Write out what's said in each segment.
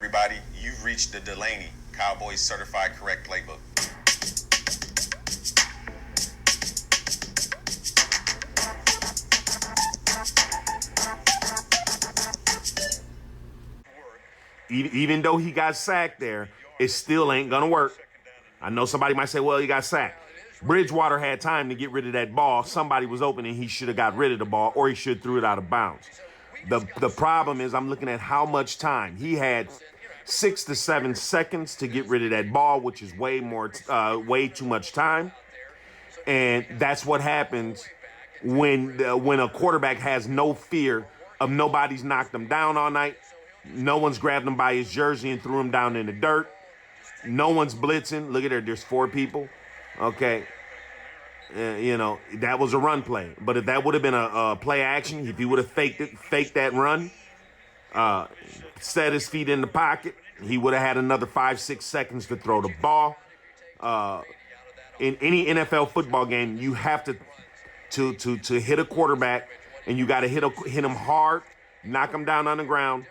Everybody, you've reached the Delaney Cowboys Certified Correct Playbook. Even though he got sacked there, it still ain't going to work. I know somebody might say, well, he got sacked. Bridgewater had time to get rid of that ball. Somebody was open and he should have got rid of the ball, or he should have threw it out of bounds. The problem is I'm looking at how much time. He had 6 to 7 seconds to get rid of that ball, which is way too much time. And that's what happens when a quarterback has no fear of nobody's knocked him down all night. No one's grabbed him by his jersey and threw him down in the dirt. No one's blitzing. Look at there. There's 4 people. Okay. That was a run play. But if that would have been a play action, if he would have faked that run, set his feet in the pocket, he would have had another 5-6 seconds to throw the ball. In any NFL football game, you have to hit a quarterback, and you got to hit him hard, knock him down on the ground,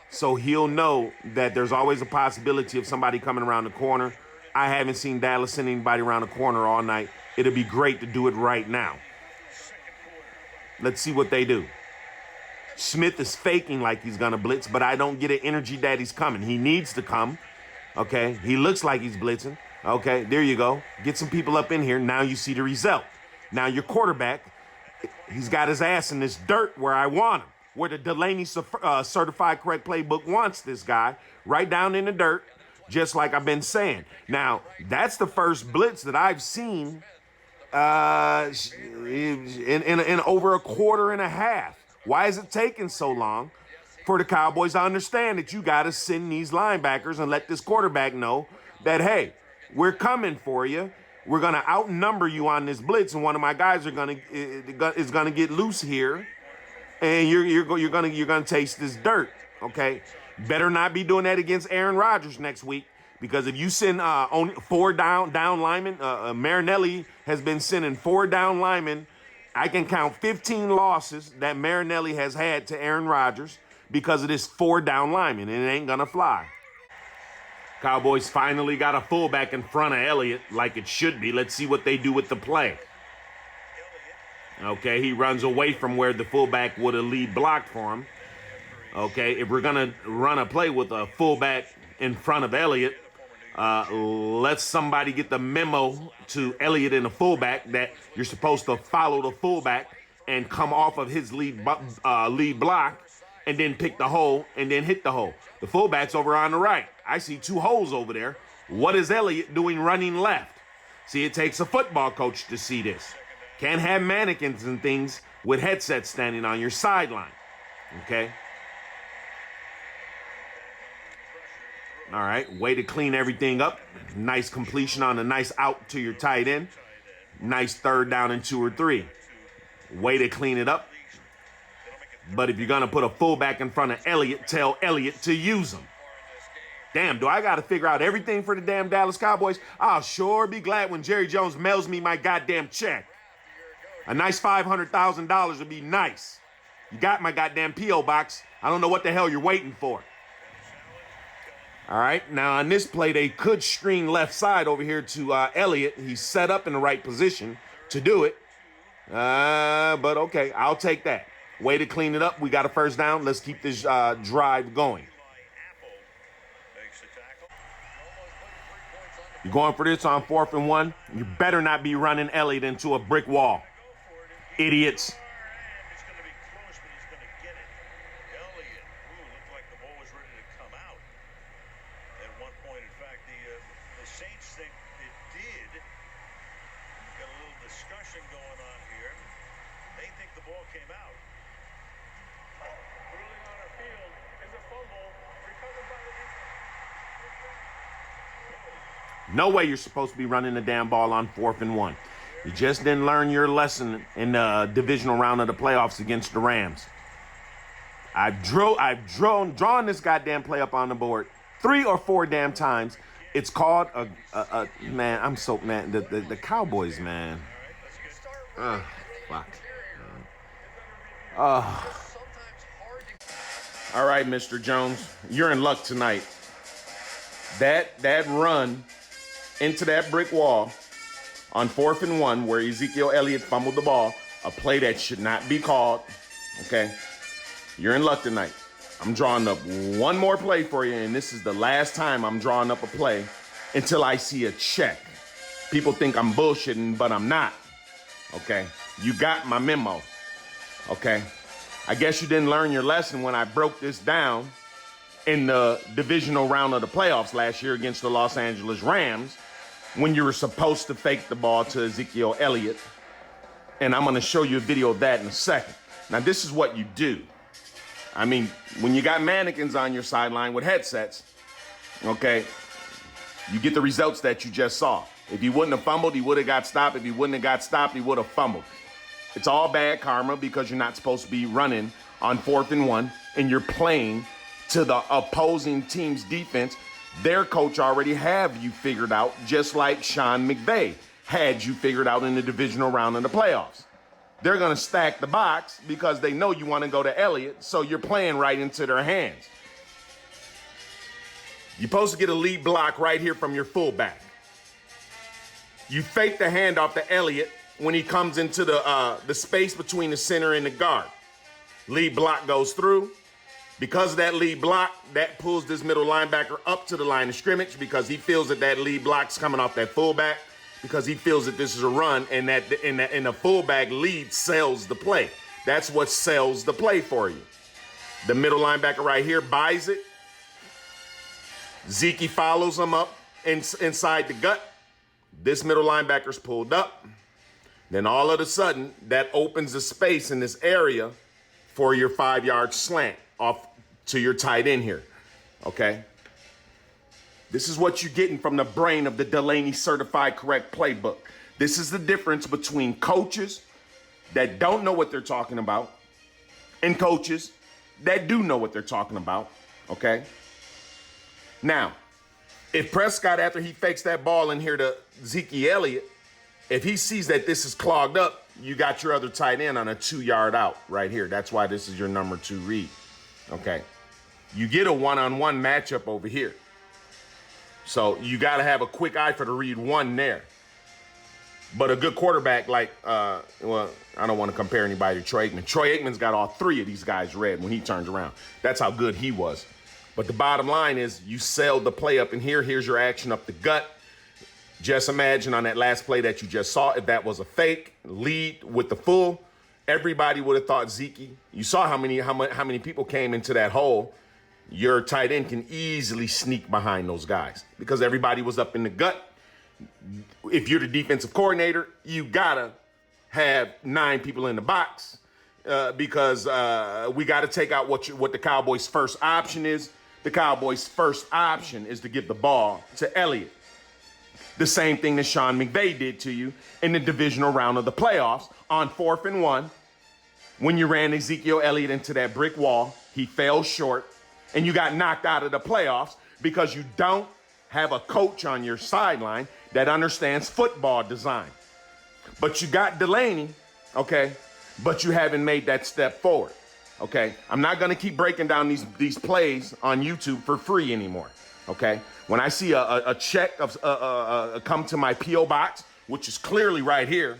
so he'll know that there's always a possibility of somebody coming around the corner. I haven't seen Dallas send anybody around the corner all night. It'll be great to do it right now. Let's see what they do. Smith is faking like he's going to blitz, but I don't get an energy that he's coming. He needs to come. Okay, he looks like he's blitzing. Okay, there you go. Get some people up in here. Now you see the result. Now your quarterback, he's got his ass in this dirt where I want him, where the Delaney Certified Correct Playbook wants this guy, right down in the dirt, just like I've been saying. Now, that's the first blitz that I've seen in over a quarter and a half. Why is it taking so long for the Cowboys? I understand that you got to send these linebackers and let this quarterback know that, hey, we're coming for you. We're going to outnumber you on this blitz, and one of my guys is going to get loose here, and you're going to taste this dirt. Okay, better not be doing that against Aaron Rodgers next week, because if you send only 4 down linemen, Marinelli has been sending 4 down linemen. I can count 15 losses that Marinelli has had to Aaron Rodgers because of this 4 down lineman, and it ain't gonna fly. Cowboys finally got a fullback in front of Elliott like it should be. Let's see what they do with the play. Okay, he runs away from where the fullback would have lead blocked for him. Okay, if we're going to run a play with a fullback in front of Elliott, let somebody get the memo to Elliott and the fullback that you're supposed to follow the fullback and come off of his lead block and then pick the hole and then hit the hole. The fullback's over on the right. I see 2 holes over there. What is Elliott doing running left? See, it takes a football coach to see this. Can't have mannequins and things with headsets standing on your sideline. Okay? All right, way to clean everything up. Nice completion on a nice out to your tight end. Nice 3rd down and 2 or 3. Way to clean it up. But if you're going to put a fullback in front of Elliott, tell Elliott to use him. Damn, do I got to figure out everything for the damn Dallas Cowboys? I'll sure be glad when Jerry Jones mails me my goddamn check. A nice $500,000 would be nice. You got my goddamn P.O. box. I don't know what the hell you're waiting for. All right, now on this play, they could string left side over here to Elliott. He's set up in the right position to do it. But okay, I'll take that. Way to clean it up. We got a 1st down. Let's keep this drive going. You're going for this on 4th and 1. You better not be running Elliott into a brick wall. Idiots. It's going to be close, but he's going to get it. Elliott, looked like the ball was ready to come out at one point. In fact, the Saints think it did. Got a little discussion going on here. They think the ball came out. Ruling on our field is a fumble recovered by the defense. No way you're supposed to be running the damn ball on 4th and 1. You just didn't learn your lesson in the divisional round of the playoffs against the Rams. I've drawn this goddamn play up on the board 3 or 4 damn times. It's called man. I'm so man. The Cowboys, man. Fuck. All right, Mr. Jones, you're in luck tonight. that run into that brick wall on 4th and 1 where Ezekiel Elliott fumbled the ball, a play that should not be called, okay? You're in luck tonight. I'm drawing up one more play for you, and this is the last time I'm drawing up a play until I see a check. People think I'm bullshitting, but I'm not, okay? You got my memo, okay? I guess you didn't learn your lesson when I broke this down in the divisional round of the playoffs last year against the Los Angeles Rams when you were supposed to fake the ball to Ezekiel Elliott. And I'm going to show you a video of that in a second. Now, this is what you do. I mean, when you got mannequins on your sideline with headsets, okay, you get the results that you just saw. If he wouldn't have fumbled, he would have got stopped. If he wouldn't have got stopped, he would have fumbled. It's all bad karma because you're not supposed to be running on 4th and 1 and you're playing to the opposing team's defense. Their coach already have you figured out, just like Sean McVay had you figured out in the divisional round of the playoffs. They're going to stack the box because they know you want to go to Elliott, so you're playing right into their hands. You're supposed to get a lead block right here from your fullback. You fake the handoff to Elliott when he comes into the space between the center and the guard. Lead block goes through. Because of that lead block, that pulls this middle linebacker up to the line of scrimmage because he feels that that lead block's coming off that fullback because he feels that this is a run and that the fullback lead sells the play. That's what sells the play for you. The middle linebacker right here buys it. Zeke follows him up inside the gut. This middle linebacker's pulled up. Then all of a sudden, that opens the space in this area for your 5-yard slant off to your tight end here, okay? This is what you're getting from the brain of the Delaney Certified Correct Playbook. This is the difference between coaches that don't know what they're talking about and coaches that do know what they're talking about, okay? Now, if Prescott, after he fakes that ball in here to Zeke Elliott, if he sees that this is clogged up, you got your other tight end on a 2-yard out right here. That's why this is your number 2 read, okay? You get a one-on-one matchup over here. So you got to have a quick eye for the read 1 there. But a good quarterback like, well, I don't want to compare anybody to Troy Aikman. Troy Aikman's got all 3 of these guys read when he turns around. That's how good he was. But the bottom line is you sell the play up in here. Here's your action up the gut. Just imagine on that last play that you just saw, if that was a fake lead with the full, everybody would have thought Zeke. You saw how many people came into that hole. Your tight end can easily sneak behind those guys because everybody was up in the gut. If you're the defensive coordinator, you gotta have 9 people in the box because we got to take out what the Cowboys' first option is. The Cowboys' first option is to give the ball to Elliott. The same thing that Sean McVay did to you in the divisional round of the playoffs on 4th and 1. When you ran Ezekiel Elliott into that brick wall, he fell short, and you got knocked out of the playoffs because you don't have a coach on your sideline that understands football design. But you got Delaney, okay, but you haven't made that step forward, okay? I'm not going to keep breaking down these plays on YouTube for free anymore, okay? When I see a check come to my P.O. box, which is clearly right here,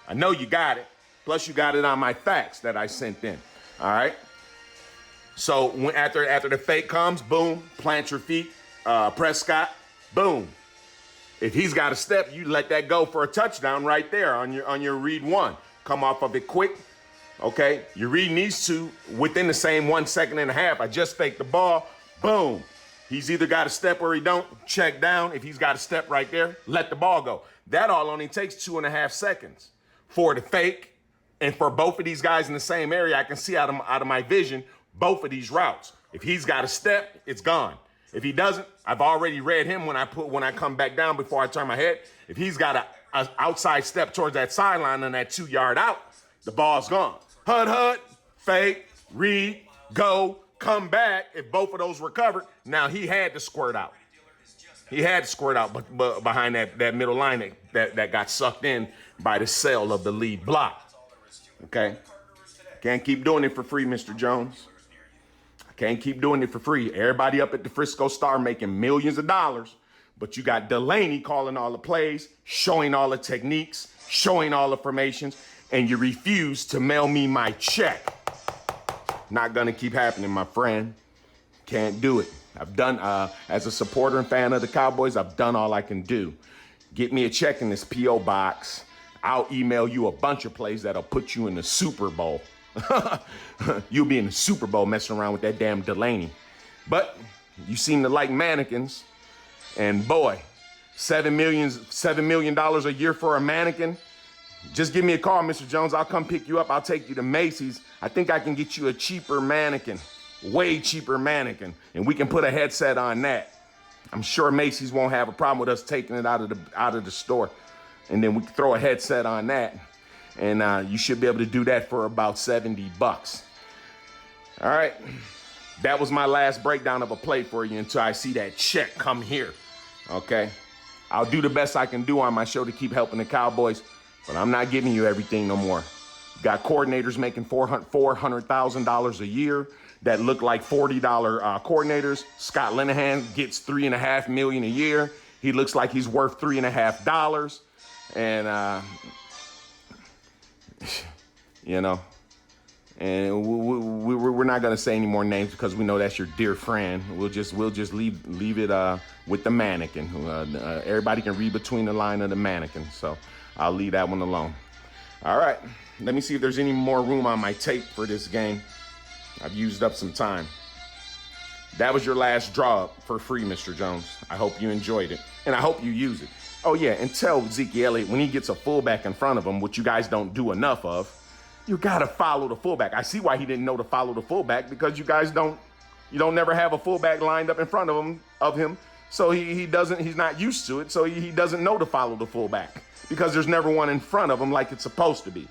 I know you got it. Plus, you got it on my fax that I sent in, all right? So after the fake comes, boom, plant your feet, Prescott, boom. If he's got a step, you let that go for a touchdown right there on your read 1. Come off of it quick, okay? You're reading these 2 within the same 1.5 seconds. I just faked the ball, boom. He's either got a step or he don't. Check down. If he's got a step right there, let the ball go. That all only takes 2.5 seconds for the fake. And for both of these guys in the same area, I can see out of my vision both of these routes. If he's got a step, it's gone. If he doesn't, I've already read him when I come back down before I turn my head. If he's got an outside step towards that sideline on that 2-yard out, the ball's gone. Hud, fake, read, go, come back. If both of those were covered, now he had to squirt out. He had to squirt out but behind that middle line that got sucked in by the sale of the lead block. Okay? Can't keep doing it for free, Mr. Jones. I Can't keep doing it for free. Everybody up at the Frisco Star making millions of dollars, but you got Delaney calling all the plays, showing all the techniques, showing all the formations, and you refuse to mail me my check. Not gonna keep happening, my friend. Can't do it. I've done, as a supporter and fan of the Cowboys, I've done all I can do. Get me a check in this P.O. box. I'll email you a bunch of plays that'll put you in the Super Bowl. You'll be in the Super Bowl messing around with that damn Delaney. But you seem to like mannequins. And boy, $7 million a year for a mannequin. Just give me a call, Mr. Jones. I'll come pick you up. I'll take you to Macy's. I think I can get you a cheaper mannequin, way cheaper mannequin, and we can put a headset on that. I'm sure Macy's won't have a problem with us taking it out of the store, and then we can throw a headset on that, and you should be able to do that for about $70. All right, that was my last breakdown of a play for you until I see that check come here. Okay, I'll do the best I can do on my show to keep helping the Cowboys. But I'm not giving you everything no more. You got coordinators making $400,000 a year that look like $40 coordinators. Scott Linehan gets $3.5 million a year. He looks like he's worth $3.5. And you know, and we're not gonna say any more names because we know that's your dear friend. We'll just leave it with the mannequin. Everybody can read between the line of the mannequin. So I'll leave that one alone. All right, let me see if there's any more room on my tape for this game. I've used up some time. That was your last draw for free, Mr. Jones. I hope you enjoyed it, and I hope you use it. Oh yeah, and tell Zeke Elliott when he gets a fullback in front of him, which you guys don't do enough of, you gotta follow the fullback. I see why he didn't know to follow the fullback, because you guys don't never have a fullback lined up in front of him. So he's not used to it, so he doesn't know to follow the fullback, because there's never one in front of him like it's supposed to be.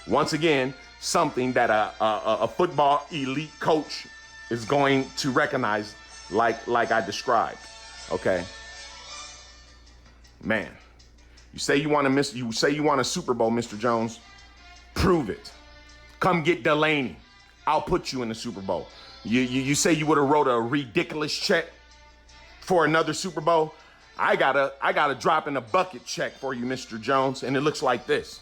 Once again, something that a football elite coach is going to recognize, like I described. Okay, man, you say you want a Super Bowl, Mr. Jones. Prove it. Come get Delaney. I'll put you in the Super Bowl. You say you would have wrote a ridiculous check for another Super Bowl. I got a drop in a bucket check for you, Mr. Jones, and it looks like this.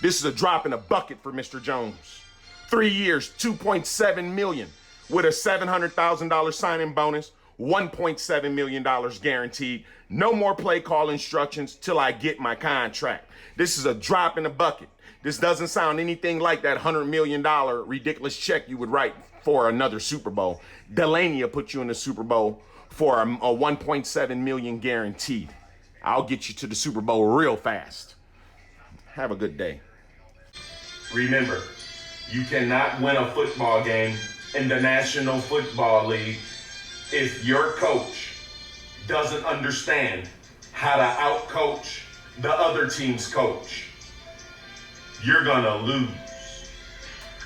This is a drop in a bucket for Mr. Jones. 3 years, $2.7 million, with a $700,000 signing bonus, $1.7 million guaranteed. No more play call instructions till I get my contract. This is a drop in the bucket. This doesn't sound anything like that $100 million ridiculous check you would write for another Super Bowl. Delaney will put you in the Super Bowl for a $1.7 million guaranteed. I'll get you to the Super Bowl real fast. Have a good day. Remember, you cannot win a football game in the National Football League if your coach doesn't understand how to outcoach the other team's coach. You're gonna lose.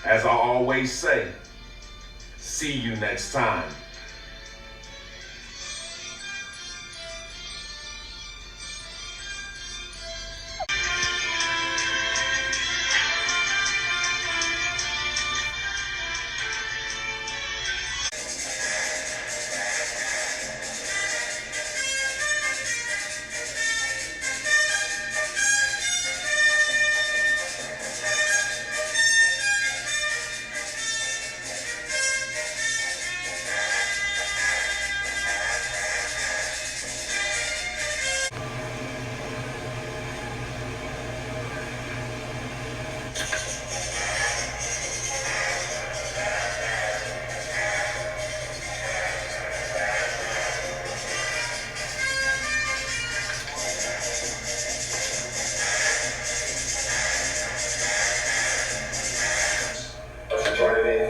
As I always say, see you next time.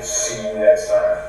See you next time.